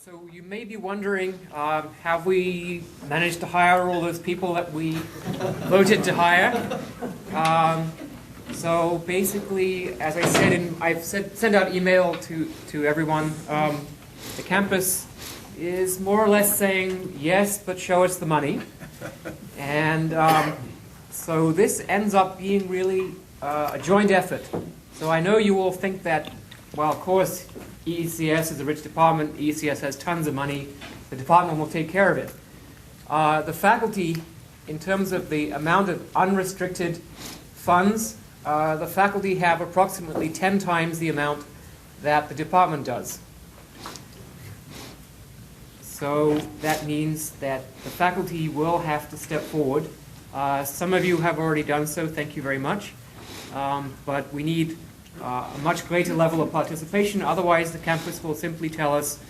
So you may be wondering, have we managed to hire all those people that we voted to hire? So basically, as I said, I've sent out email to everyone. The campus is more or less saying, yes, but show us the money. And so this ends up being really a joint effort. So I know you all think that, well, of course, EECS is a rich department. EECS has tons of money. The department will take care of it. The faculty, in terms of the amount of unrestricted funds, the faculty have approximately 10 times the amount that the department does. So that means that the faculty will have to step forward. Some of you have already done so. Thank you very much. But we need a much greater level of participation. Otherwise, the campus will simply tell us,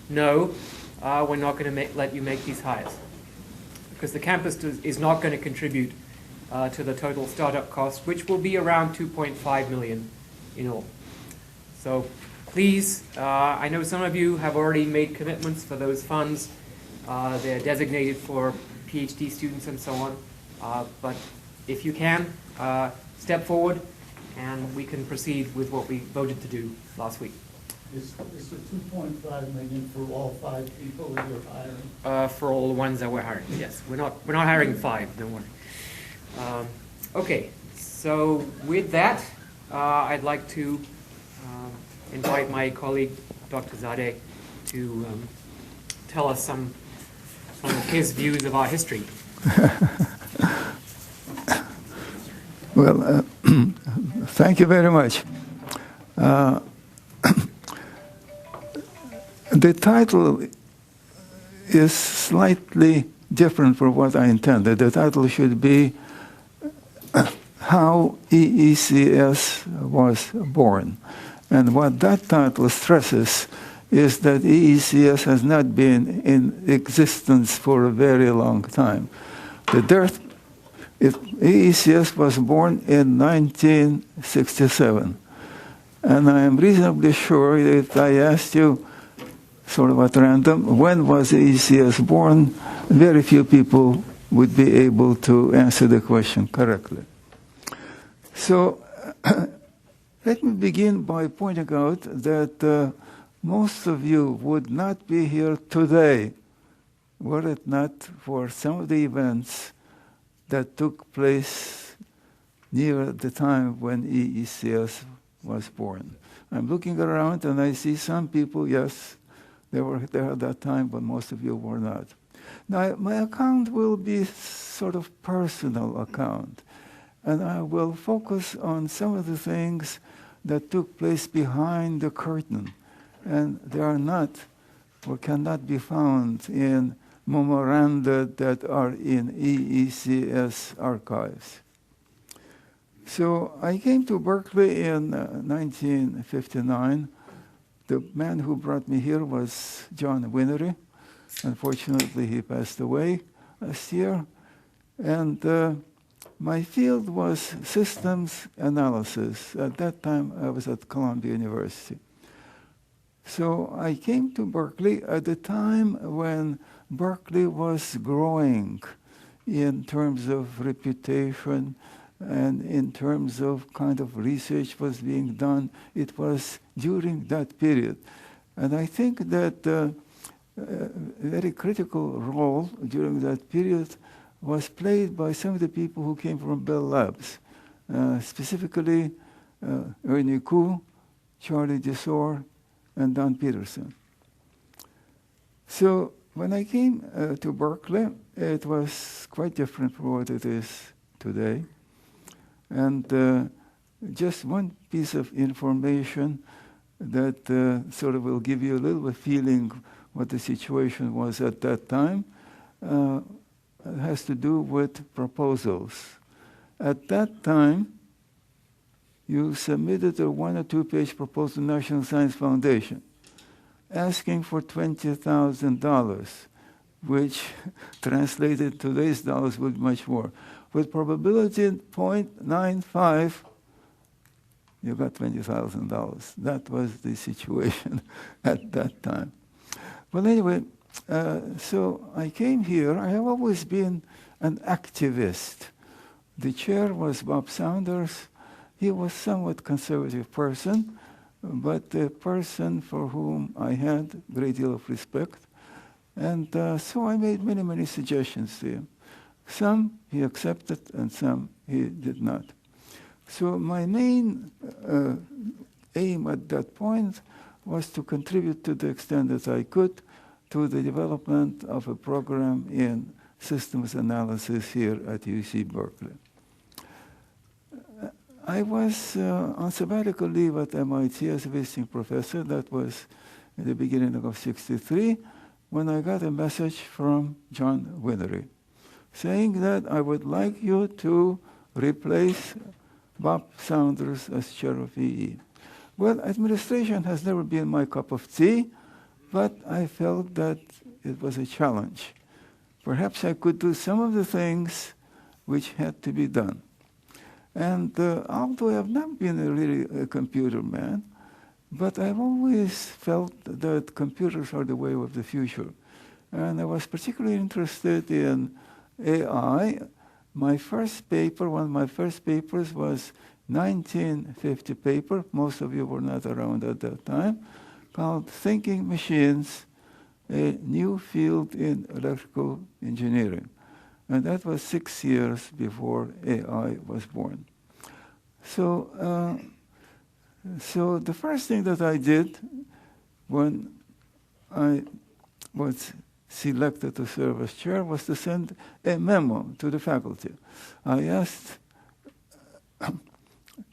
no, we're not going to let you make these hires. Because the campus is not going to contribute to the total startup cost, which will be around 2.5 million in all. So please, I know some of you have already made commitments for those funds. They're designated for PhD students and so on. But if you can, step forward, and we can proceed with what we voted to do last week. Is the 2.5 million for all 5 people that you're hiring? For all the ones that we're hiring, yes. We're not hiring 5, don't worry. Okay, so with that, I'd like to invite my colleague, Dr. Zadeh, to tell us some of his views of our history. Well, thank you very much. The title is slightly different from what I intended. The title should be How EECS Was Born. And what that title stresses is that EECS has not been in existence for a very long time. EECS was born in 1967. And I am reasonably sure that if I asked you, sort of at random, when was EECS born, very few people would be able to answer the question correctly. So let me begin by pointing out that most of you would not be here today were it not for some of the events that took place near the time when EECS was born. I'm looking around and I see some people, yes, they were there at that time, but most of you were not. Now, my account will be sort of personal account, and I will focus on some of the things that took place behind the curtain, and they are not or cannot be found in memoranda that are in EECS archives. So I came to Berkeley in 1959. The man who brought me here was John Winery. Unfortunately, he passed away last year. And my field was systems analysis. At that time, I was at Columbia University. So I came to Berkeley at the time when Berkeley was growing in terms of reputation and in terms of kind of research was being done. It was during that period. And I think that a very critical role during that period was played by some of the people who came from Bell Labs, specifically Ernie Koo, Charlie Desor, and Don Peterson. So when I came to Berkeley, it was quite different from what it is today. And just one piece of information that sort of will give you a little bit feeling what the situation was at that time has to do with proposals. At that time, you submitted a 1 or 2 page proposal to the National Science Foundation asking for $20,000, which translated to today's dollars would be much more. With probability 0.95, you got $20,000. That was the situation at that time. Well, anyway, so I came here. I have always been an activist. The chair was Bob Saunders. He was somewhat conservative person, but a person for whom I had a great deal of respect. And so I made many, many suggestions to him. Some he accepted and some he did not. So my main aim at that point was to contribute to the extent that I could to the development of a program in systems analysis here at UC Berkeley. I was on sabbatical leave at MIT as a visiting professor. That was in the beginning of '63, when I got a message from John Winery saying that I would like you to replace Bob Saunders as chair of EE. Well, administration has never been my cup of tea, but I felt that it was a challenge. Perhaps I could do some of the things which had to be done. And although I have not been really a computer man, but I've always felt that computers are the way of the future. And I was particularly interested in AI. My first paper, one of my first papers was 1950 paper, most of you were not around at that time, called Thinking Machines, a New Field in Electrical Engineering. And that was 6 years before AI was born. So, so the first thing that I did when I was selected to serve as chair was to send a memo to the faculty. I asked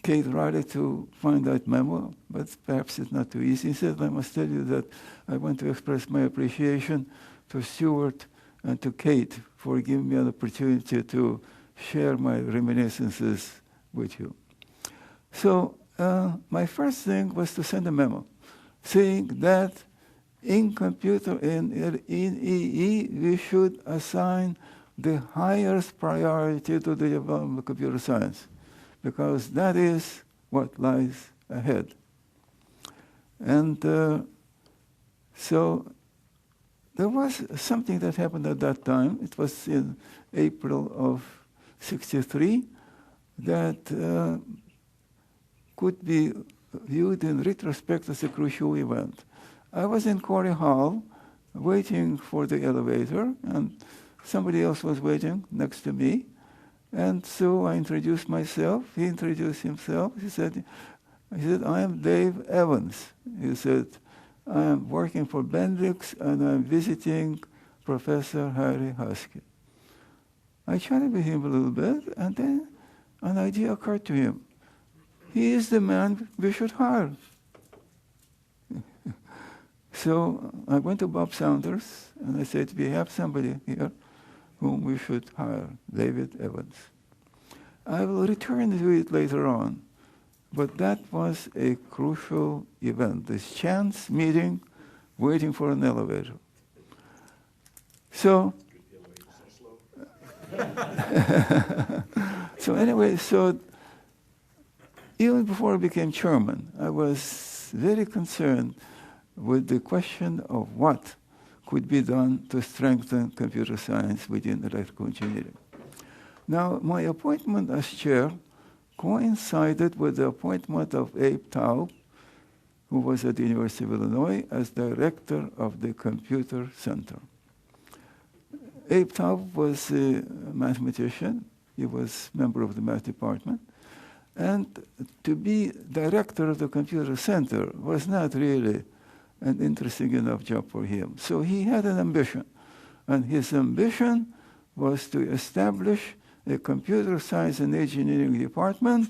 Kate Riley to find that memo, but perhaps it's not too easy. He said, I must tell you that I want to express my appreciation to Stewart and to Kate for giving me an opportunity to share my reminiscences with you. So my first thing was to send a memo saying that in EE, we should assign the highest priority to the development of computer science, because that is what lies ahead. And so there was something that happened at that time. It was in April of '63 that could be viewed in retrospect as a crucial event. I was in Corey Hall waiting for the elevator, and somebody else was waiting next to me. And so I introduced myself. He introduced himself. He said, I am Dave Evans. He said, I am working for Bendix, and I'm visiting Professor Harry Husky. I chatted with him a little bit, and then an idea occurred to him. He is the man we should hire. So I went to Bob Saunders, and I said, we have somebody here whom we should hire, David Evans. I will return to it later on, but that was a crucial event, this chance meeting, waiting for an elevator. So, so anyway, so even before I became chairman, I was very concerned with the question of what could be done to strengthen computer science within electrical engineering. Now, my appointment as chair coincided with the appointment of Abe Taub, who was at the University of Illinois, as director of the Computer Center. Abe Taub was a mathematician. He was a member of the math department. And to be director of the Computer Center was not really an interesting enough job for him. So he had an ambition. And his ambition was to establish a computer science and engineering department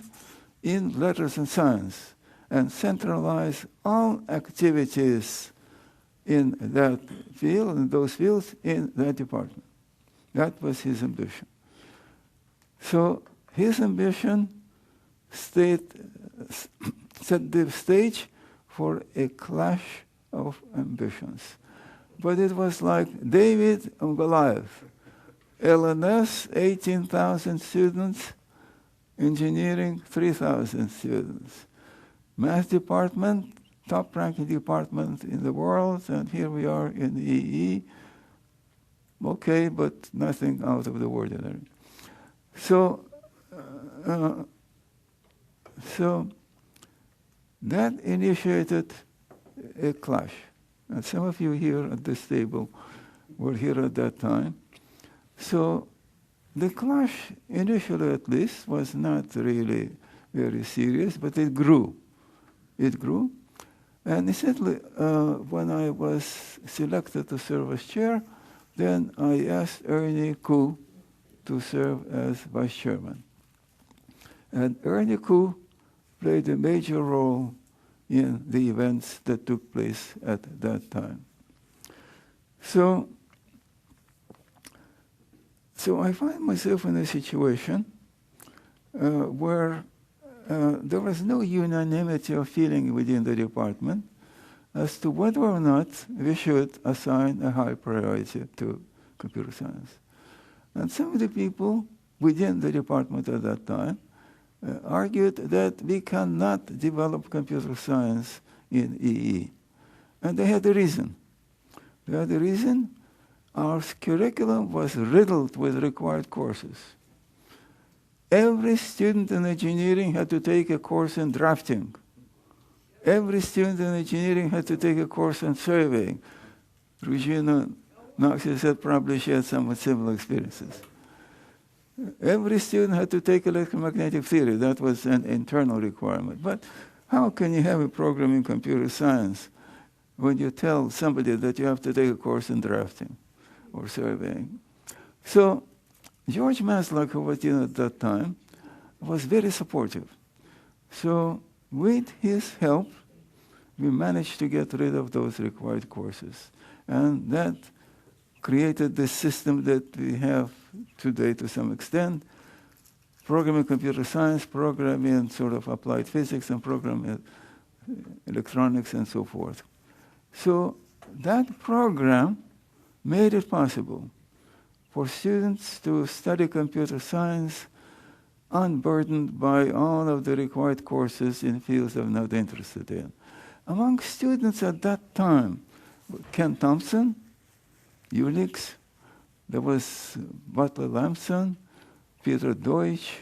in letters and science and centralize all activities in that field, in those fields, in that department. That was his ambition. So his ambition set the stage for a clash of ambitions. But it was like David and Goliath. LNS, 18,000 students. Engineering, 3,000 students. Math department, top-ranking department in the world, and here we are in the EE. Okay, but nothing out of the ordinary. So that initiated a clash. And some of you here at this table were here at that time. So the clash, initially at least, was not really very serious, but it grew. It grew. And essentially, when I was selected to serve as chair, then I asked Ernie Koo to serve as vice chairman. And Ernie Koo played a major role in the events that took place at that time. So I find myself in a situation where there was no unanimity of feeling within the department as to whether or not we should assign a high priority to computer science. And some of the people within the department at that time argued that we cannot develop computer science in EE. And they had a reason. They had a reason. Our curriculum was riddled with required courses. Every student in engineering had to take a course in drafting. Every student in engineering had to take a course in surveying. Regina Knox said probably she had some similar experiences. Every student had to take electromagnetic theory. That was an internal requirement. But how can you have a program in computer science when you tell somebody that you have to take a course in drafting or surveying? So George Maslock, who was in at that time, was very supportive. So with his help, we managed to get rid of those required courses. And that created the system that we have today to some extent. Program in computer science, program in sort of applied physics, and program in electronics and so forth. So that program made it possible for students to study computer science unburdened by all of the required courses in fields they're not interested in. Among students at that time, Ken Thompson, Unix, there was Butler Lamson, Peter Deutsch,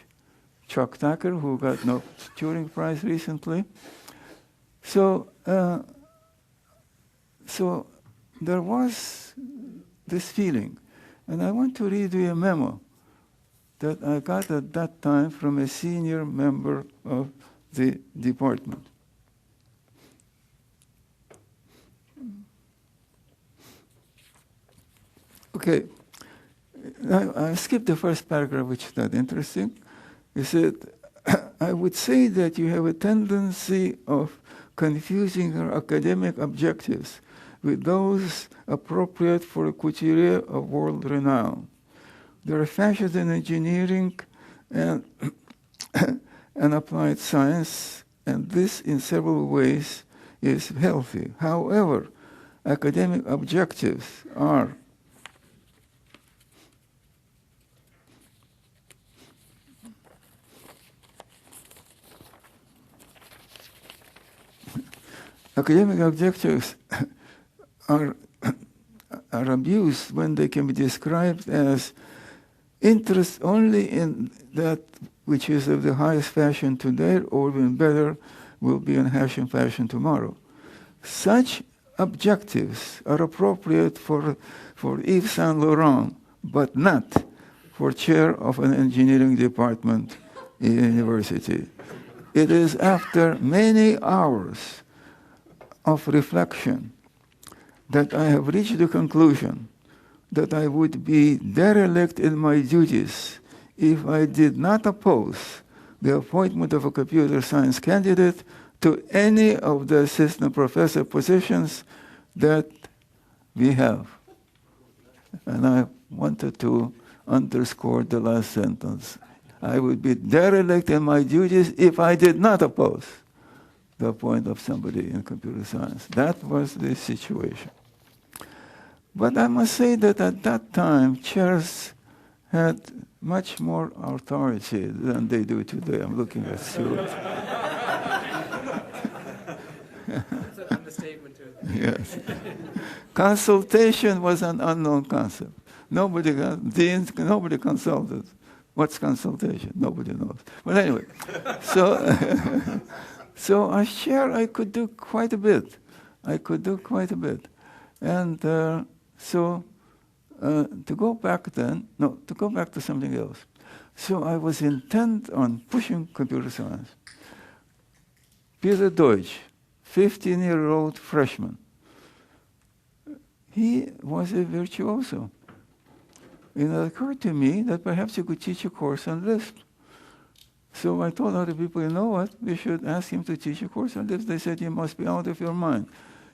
Chuck Tucker, who got no Turing Prize recently. So there was this feeling. And I want to read you a memo that I got at that time from a senior member of the department. Okay, I skipped the first paragraph, which is not interesting. He said, I would say that you have a tendency of confusing your academic objectives with those appropriate for a couturier of world renown. There are fashions in engineering and applied science, and this in several ways is healthy. However, academic objectives are are abused when they can be described as interest only in that which is of the highest fashion today, or even better, will be in fashion tomorrow. Such objectives are appropriate for Yves Saint Laurent, but not for chair of an engineering department in a university. It is after many hours of reflection that I have reached the conclusion that I would be derelict in my duties if I did not oppose the appointment of a computer science candidate to any of the assistant professor positions that we have. And I wanted to underscore the last sentence. I would be derelict in my duties if I did not oppose the appointment of somebody in computer science. That was the situation. But I must say that at that time, chairs had much more authority than they do today. I'm looking at Stewart. So understatement to it. Yes. Consultation was an unknown concept. Nobody consulted. What's consultation? Nobody knows. But anyway, so I could do quite a bit. And to go back to something else. So I was intent on pushing computer science. Peter Deutsch, 15-year-old freshman, he was a virtuoso. And it occurred to me that perhaps you could teach a course on Lisp. So I told other people, you know what, we should ask him to teach a course on Lisp. They said, you must be out of your mind.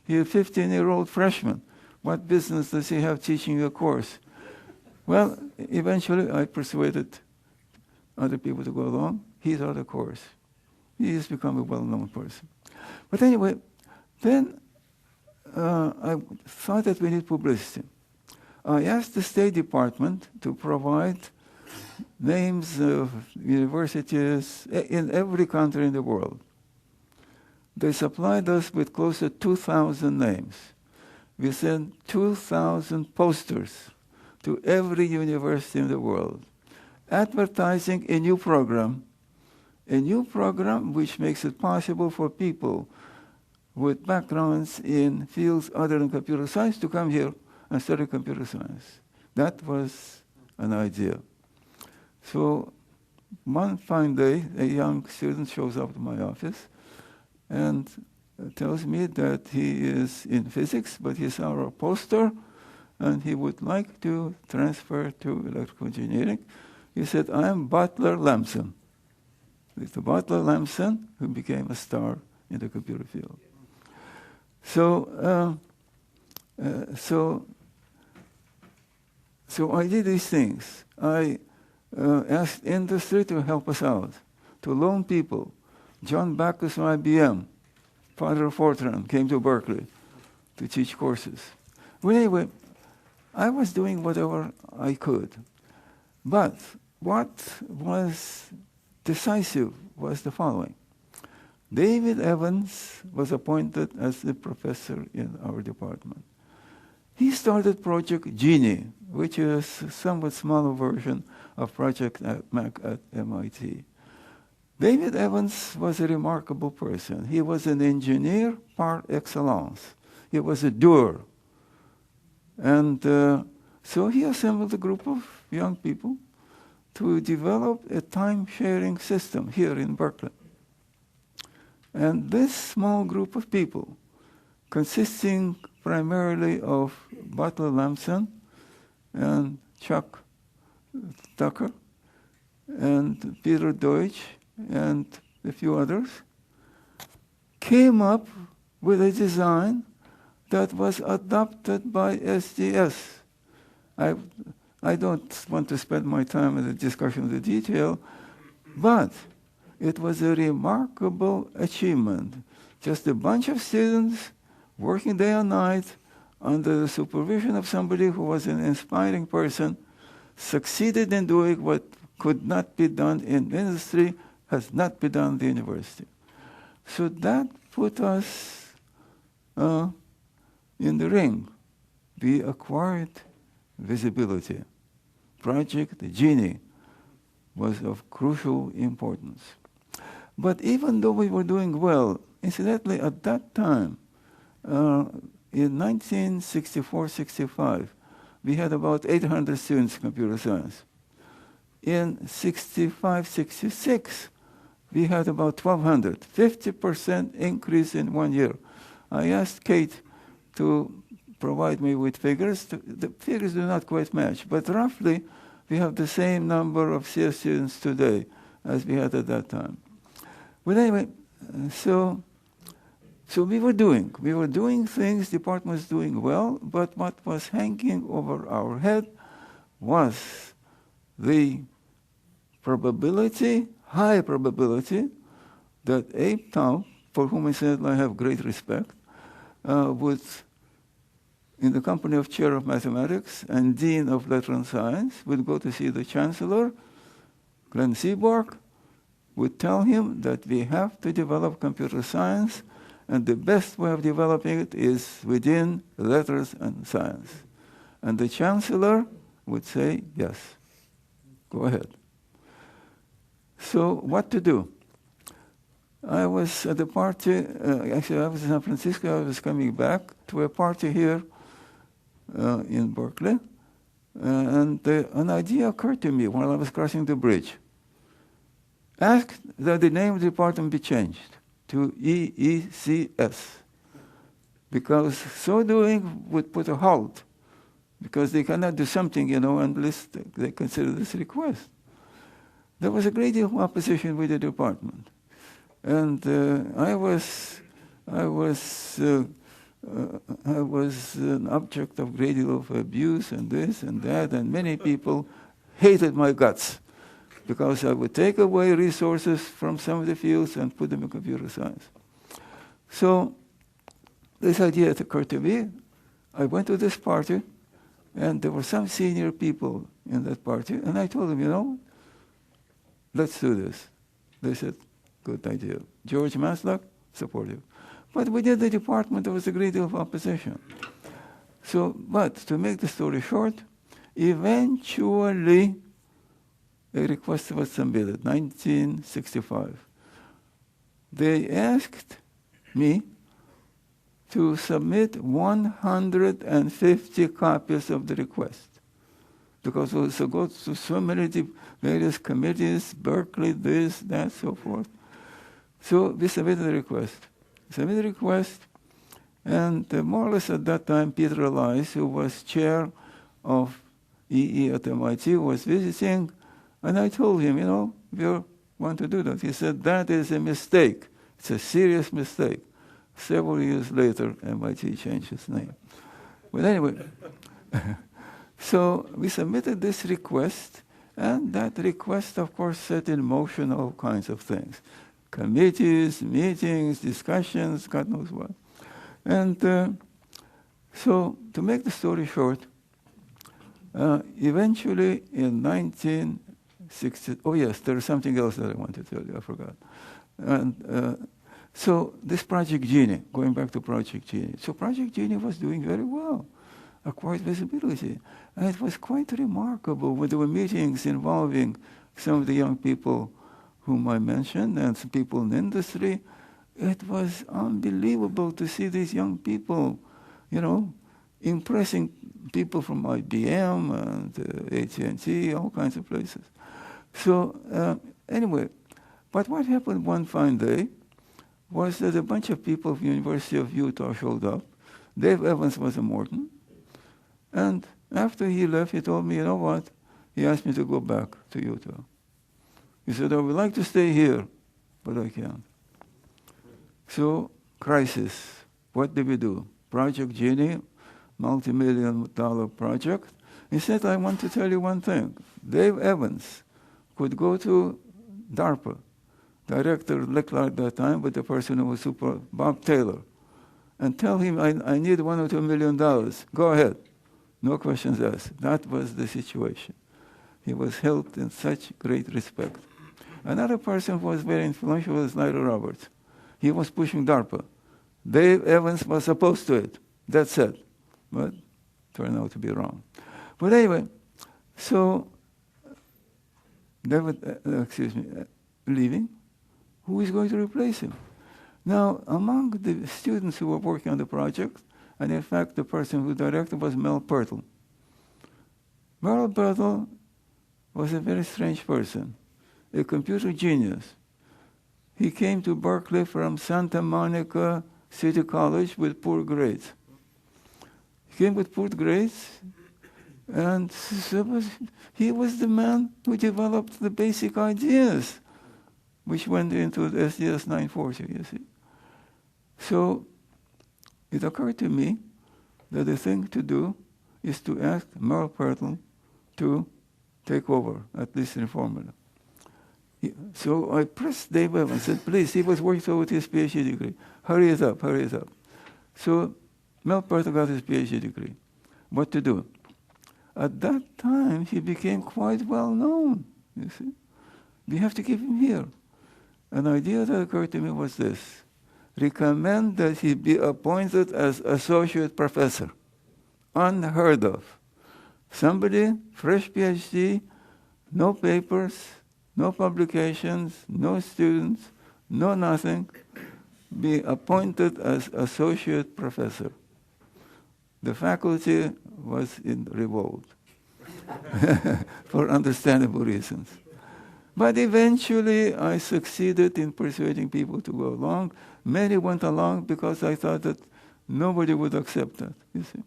He's a 15-year-old freshman. What business does he have teaching a course? Well, eventually I persuaded other people to go along. He taught a course. He has become a well-known person. But anyway, then I thought that we need publicity. I asked the State Department to provide names of universities in every country in the world. They supplied us with close to 2,000 names. We sent 2,000 posters to every university in the world, advertising a new program which makes it possible for people with backgrounds in fields other than computer science to come here and study computer science. That was an idea. So one fine day, a young student shows up to my office and tells me that he is in physics, but he saw our poster and he would like to transfer to electrical engineering. He said, I am Butler Lamson. It's Butler Lamson who became a star in the computer field. So I did these things. I asked industry to help us out, to loan people. John Backus from IBM, father of Fortran, came to Berkeley to teach courses. Well, anyway, I was doing whatever I could. But what was decisive was the following. David Evans was appointed as the professor in our department. He started Project Genie, which is a somewhat smaller version of Project Mac at MIT. David Evans was a remarkable person. He was an engineer par excellence. He was a doer. And so he assembled a group of young people to develop a time-sharing system here in Berkeley. And this small group of people, consisting primarily of Butler Lamson and Chuck Tucker and Peter Deutsch and a few others, came up with a design that was adopted by SDS. I don't want to spend my time in the discussion of the detail, but it was a remarkable achievement. Just a bunch of students working day and night under the supervision of somebody who was an inspiring person, succeeded in doing what could not be done in industry, has not been done in the university. So that put us in the ring. We acquired visibility. Project Genie was of crucial importance. But even though we were doing well, incidentally, at that time, in 1964-65, we had about 800 students in computer science. In 65-66, we had about 1,200, 50% increase in 1 year. I asked Kate to provide me with figures. The figures do not quite match, but roughly we have the same number of CS students today as we had at that time. But anyway, so we were doing things, the department was doing well, but what was hanging over our head was the probability, high probability, that Abe Tau, for whom I said I have great respect, would, in the company of Chair of Mathematics and Dean of Letter and Science, would go to see the Chancellor, Glenn Seaborg, would tell him that we have to develop computer science and the best way of developing it is within letters and science. And the chancellor would say, yes, go ahead. So what to do? I was at the party, actually I was in San Francisco, I was coming back to a party here in Berkeley, and an idea occurred to me while I was crossing the bridge. Ask that the name of the department be changed to EECS, because so doing would put a halt, because they cannot do something, unless they consider this request. There was a great deal of opposition with the department. And I was an object of great deal of abuse and this and that, and many people hated my guts because I would take away resources from some of the fields and put them in computer science. So this idea occurred to me. I went to this party, and there were some senior people in that party, and I told them, let's do this. They said, good idea. George Maslock, supportive. But within the department, there was a great deal of opposition. But to make the story short, eventually a request was submitted, 1965. They asked me to submit 150 copies of the request, because it was to go to so many various committees, Berkeley, this, that, so forth. So we submitted the request. And more or less at that time, Peter Elias, who was chair of EE at MIT, was visiting, and I told him, we want to do that. He said, that is a mistake. It's a serious mistake. Several years later, MIT changed its name. But anyway, so we submitted this request, and that request, of course, set in motion all kinds of things. Committees, meetings, discussions, God knows what. And so to make the story short, eventually in 1960, oh yes, there is something else that I want to tell you, I forgot. And so this Project Genie, going back to Project Genie. So Project Genie was doing very well, acquired visibility. And it was quite remarkable when there were meetings involving some of the young people whom I mentioned and some people in the industry. It was unbelievable to see these young people, impressing people from IBM and AT&T, all kinds of places. So anyway, but what happened one fine day was that a bunch of people from the University of Utah showed up. Dave Evans was a Morton. And after he left, he told me, what? He asked me to go back to Utah. He said, I would like to stay here, but I can't. So, crisis. What did we do? Project Genie, multi-million-dollar project. He said, I want to tell you one thing. Dave Evans could go to DARPA, director Lickler at that time, but the person who was super, Bob Taylor, and tell him, I need $1 or $2 million. Go ahead. No questions asked. That was the situation. He was held in such great respect. Another person who was very influential was Larry Roberts. He was pushing DARPA. Dave Evans was opposed to it. That's it. But turned out to be wrong. But anyway, so David, leaving. Who is going to replace him? Now, among the students who were working on the project, and in fact the person who directed was Mel Pertle. Mel Pertle was a very strange person, a computer genius. He came to Berkeley from Santa Monica City College with poor grades. He came with poor grades, and he was the man who developed the basic ideas, which went into the SDS 940, you see. So it occurred to me that the thing to do is to ask Merle Pertle to take over, at least in formula. So I pressed Dave Evans and said, please, he was working with his PhD degree. Hurry it up, hurry it up. So Mel Pertle got his PhD degree. What to do? At that time, he became quite well known, you see. We have to keep him here. An idea that occurred to me was this. recommend that he be appointed as associate professor. Unheard of. Somebody, fresh PhD, no papers, no publications, no students, no nothing, be appointed as associate professor. The faculty was in revolt for understandable reasons. But eventually I succeeded in persuading people to go along. Many went along because I thought that nobody would accept that, you see.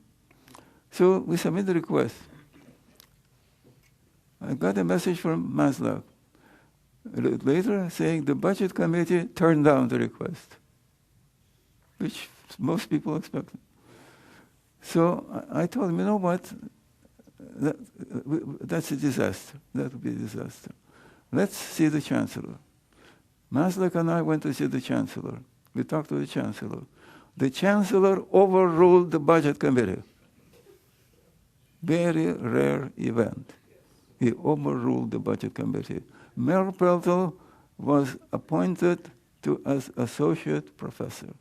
So we submitted a request. I got a message from Maslach later saying the budget committee turned down the request, which most people expected. So I told him, you know what, that's a disaster. That would be a disaster. Let's see the chancellor. Maslach and I went to see the chancellor. We talked to the chancellor. The chancellor overruled the budget committee. Very rare event. He overruled the budget committee. Mayor Peltel was appointed as associate professor.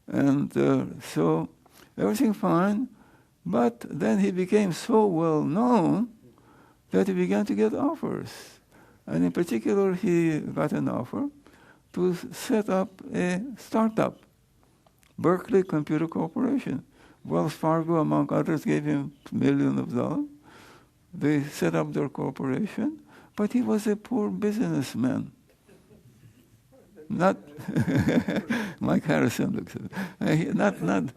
And so everything fine, but then he became so well known that he began to get offers. And in particular, he got an offer to set up a startup, Berkeley Computer Corporation. Wells Fargo, among others, gave him millions of dollars. They set up their corporation, but he was a poor businessman. Not Mike Harrison looks at it.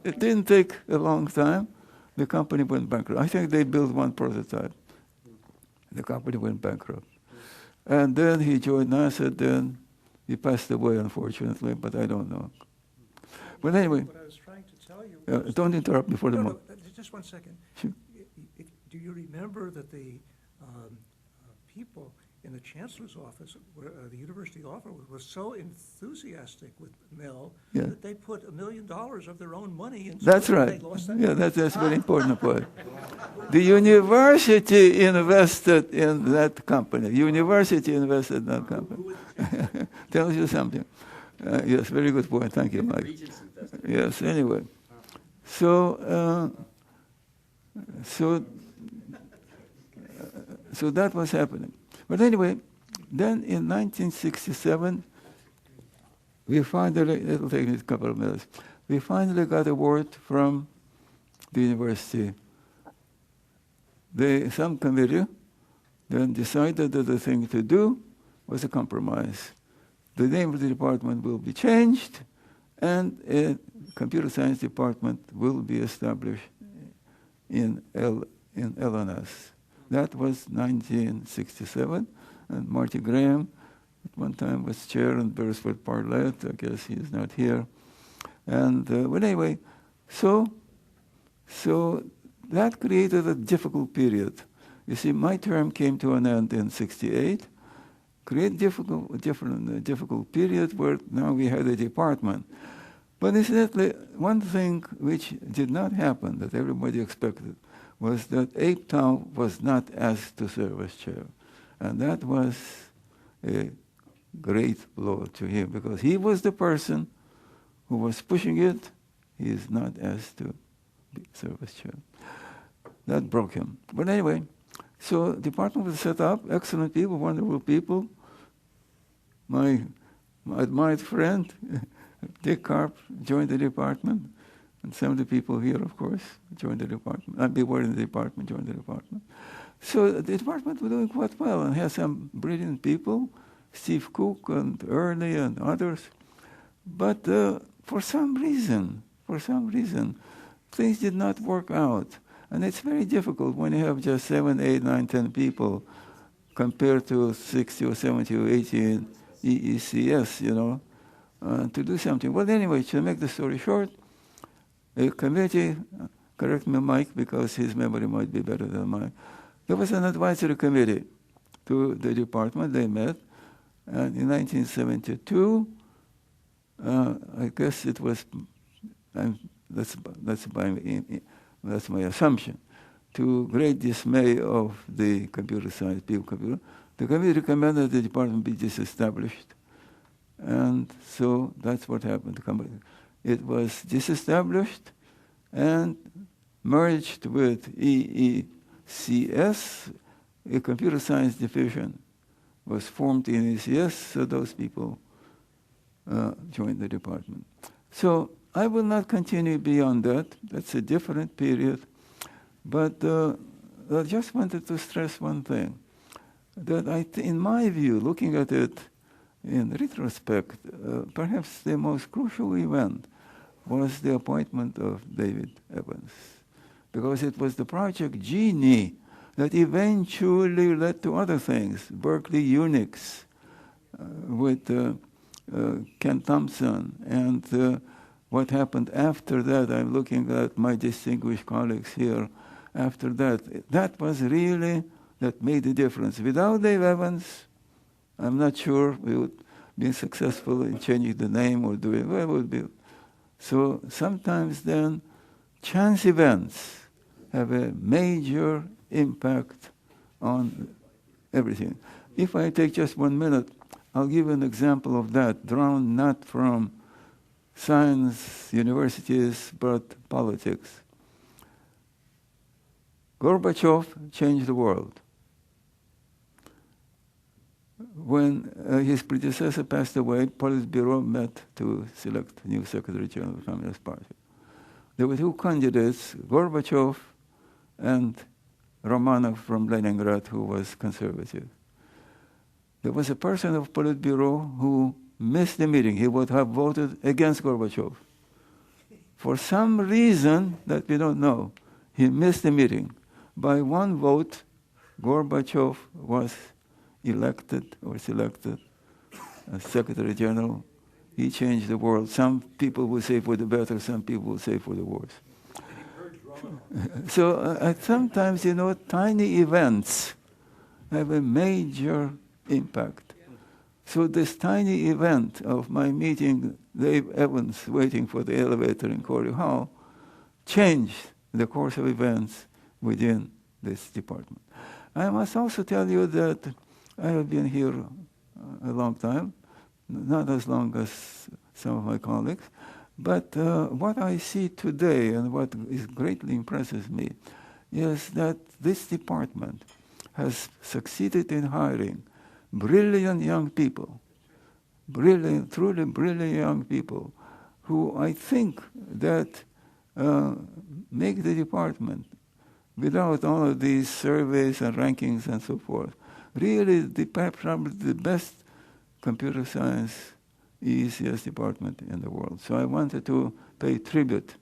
It didn't take a long time. The company went bankrupt. I think they built one prototype. The company went bankrupt. And then he joined NASA, then he passed away, unfortunately, but I don't know. But anyway. What I was trying to tell you don't interrupt before the moment. No, just 1 second. Sure. Do you remember that the people in the chancellor's office, the university office, was so enthusiastic with Mel that they put $1 million of their own money into it. That's right. They lost that. Yeah, that's a very important point. The university invested in that company. University invested in that company. Tells you something. Yes, very good point. Thank you, Mike. Yes, anyway. So that was happening. But anyway, then in 1967, we finally, it'll take me a couple of minutes, we finally got a word from the university. Some committee then decided that the thing to do was a compromise. The name of the department will be changed, and a computer science department will be established in LNS. That was 1967, and Marty Graham at one time was chair, and Beresford Parlett, I guess he is not here. And but anyway, so that created a difficult period. You see, my term came to an end in '68, created difficult period where now we had a department. But incidentally, one thing which did not happen that everybody expected was that Abe Tau was not asked to serve as chair. And that was a great blow to him, because he was the person who was pushing it. He is not asked to serve as chair. That broke him. But anyway, so the department was set up, excellent people, wonderful people. My admired friend, Dick Karp, joined the department. And some of the people here, of course, joined the department. We were in the department, joined the department. So the department was doing quite well and had some brilliant people, Steve Cook and Early and others. But for some reason, things did not work out. And it's very difficult when you have just 7, 8, 9, 10 people compared to 60 or 70 or 80 in EECS, to do something. Well, anyway, to make the story short, a committee, correct me, Mike, because his memory might be better than mine. There was an advisory committee to the department. They met, and in 1972, I guess it was, that's my assumption, to great dismay of the computer science people, the committee recommended the department be disestablished, And so that's what happened. The company, it was disestablished and merged with EECS, a computer science division was formed in EECS, so those people joined the department. So I will not continue beyond that. That's a different period. But I just wanted to stress one thing, that in my view, looking at it in retrospect, perhaps the most crucial event was the appointment of David Evans, because it was the Project Genie that eventually led to other things, Berkeley Unix with Ken Thompson, and what happened after that. I'm looking at my distinguished colleagues here. After that, that was really, that made the difference. Without Dave Evans, I'm not sure we would be successful in changing the name or doing what would be. So sometimes then chance events have a major impact on everything. If I take just 1 minute, I'll give an example of that, drawn not from science, universities, but politics. Gorbachev changed the world. When his predecessor passed away, Politburo met to select new Secretary General of the Communist Party. There were two candidates, Gorbachev and Romanov from Leningrad, who was conservative. There was a person of Politburo who missed the meeting. He would have voted against Gorbachev. For some reason that we don't know, he missed the meeting. By one vote, Gorbachev was elected or selected as Secretary General. He changed the world. Some people will say for the better, some people will say for the worse. So sometimes, tiny events have a major impact. So this tiny event of my meeting Dave Evans waiting for the elevator in Corey Hall changed the course of events within this department. I must also tell you that I have been here a long time, not as long as some of my colleagues, but what I see today and what greatly impresses me is that this department has succeeded in hiring brilliant young people, brilliant, truly brilliant young people, who I think that make the department, without all of these surveys and rankings and so forth, really probably the best computer science EECS department in the world. So I wanted to pay tribute,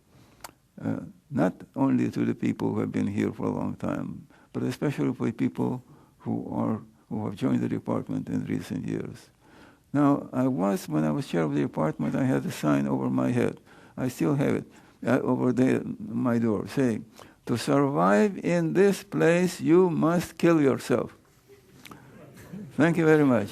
not only to the people who have been here for a long time, but especially for people who have joined the department in recent years. Now, when I was chair of the department, I had a sign over my head. I still have it over there, my door, saying, "To survive in this place, you must kill yourself." Thank you very much.